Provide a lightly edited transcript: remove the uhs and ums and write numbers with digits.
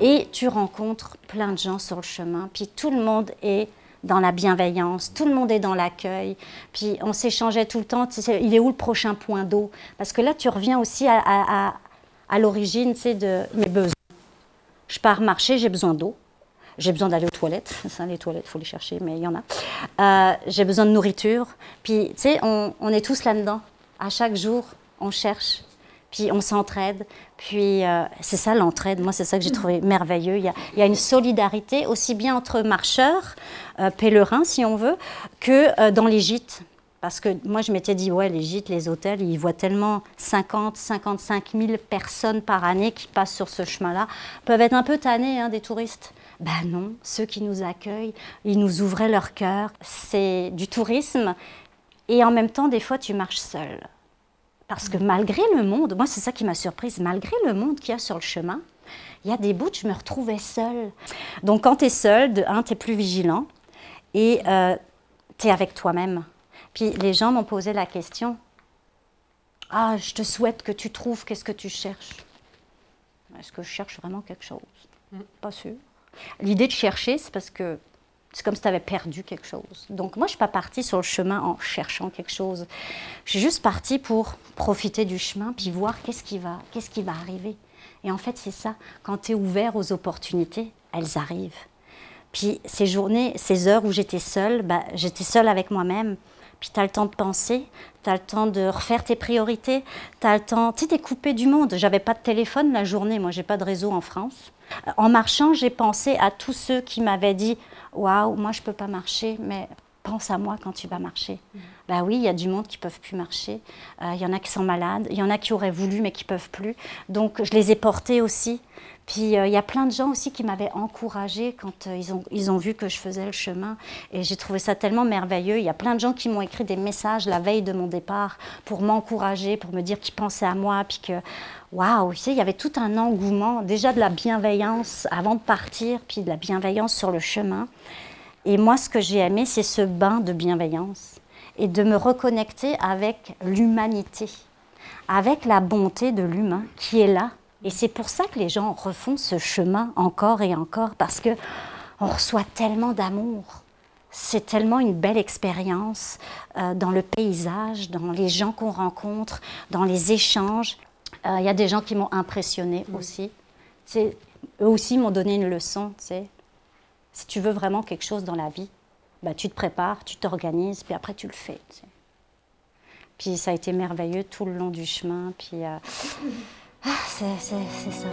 Et tu rencontres plein de gens sur le chemin, puis tout le monde est dans la bienveillance, tout le monde est dans l'accueil, puis on s'échangeait tout le temps, tu sais, il est où le prochain point d'eau? Parce que là, tu reviens aussi à l'origine, tu sais, de mes besoins. Je pars marcher, j'ai besoin d'eau. J'ai besoin d'aller aux toilettes. Ça, les toilettes, il faut les chercher, mais il y en a. J'ai besoin de nourriture. Puis, tu sais, on est tous là-dedans. À chaque jour, on cherche. Puis, on s'entraide. Puis, c'est ça l'entraide. Moi, c'est ça que j'ai trouvé merveilleux. Il y a une solidarité aussi bien entre marcheurs, pèlerins, si on veut, que dans les gîtes. Parce que moi, je m'étais dit, ouais, les gîtes, les hôtels, ils voient tellement 50, 55 000 personnes par année qui passent sur ce chemin-là. Peuvent être un peu tannés, hein, des touristes. Ben non, ceux qui nous accueillent, ils nous ouvraient leur cœur. C'est du tourisme et en même temps, des fois, tu marches seul. Parce que malgré le monde, moi, c'est ça qui m'a surprise, malgré le monde qu'il y a sur le chemin, il y a des bouts, je me retrouvais seule. Donc, quand tu es seul, de un, tu es plus vigilant et tu es avec toi-même. Puis les gens m'ont posé la question, « Ah, je te souhaite que tu trouves qu'est-ce que tu cherches. » Est-ce que je cherche vraiment quelque chose? Pas sûr. L'idée de chercher, c'est parce que c'est comme si tu avais perdu quelque chose. Donc moi, je ne suis pas partie sur le chemin en cherchant quelque chose. Je suis juste partie pour profiter du chemin puis voir qu'est-ce qui va arriver. Et en fait, c'est ça. Quand tu es ouvert aux opportunités, elles arrivent. Puis ces journées, ces heures où j'étais seule avec moi-même. Puis tu as le temps de penser, tu as le temps de refaire tes priorités, tu as le temps, tu sais, t'es coupé du monde. J'avais pas de téléphone la journée, moi j'ai pas de réseau en France. En marchant, j'ai pensé à tous ceux qui m'avaient dit « Waouh, moi je peux pas marcher, mais pense à moi quand tu vas marcher. » Ben oui, il y a du monde qui peuvent plus marcher, il y en a qui sont malades, il y en a qui auraient voulu mais qui peuvent plus. Donc je les ai portés aussi. Puis il y a plein de gens aussi qui m'avaient encouragée quand ils ont vu que je faisais le chemin. Et j'ai trouvé ça tellement merveilleux. Il y a plein de gens qui m'ont écrit des messages la veille de mon départ pour m'encourager, pour me dire qu'ils pensaient à moi. Puis que, waouh, tu sais, il y avait tout un engouement, déjà de la bienveillance avant de partir, puis de la bienveillance sur le chemin. Et moi, ce que j'ai aimé, c'est ce bain de bienveillance et de me reconnecter avec l'humanité, avec la bonté de l'humain qui est là. Et c'est pour ça que les gens refont ce chemin encore et encore, parce qu'on reçoit tellement d'amour. C'est tellement une belle expérience dans le paysage, dans les gens qu'on rencontre, dans les échanges. Il y a des gens qui m'ont impressionnée aussi. Eux aussi m'ont donné une leçon. T'sais. Si tu veux vraiment quelque chose dans la vie, bah, tu te prépares, tu t'organises, puis après tu le fais. T'sais. Puis ça a été merveilleux tout le long du chemin. Puis, c'est ça.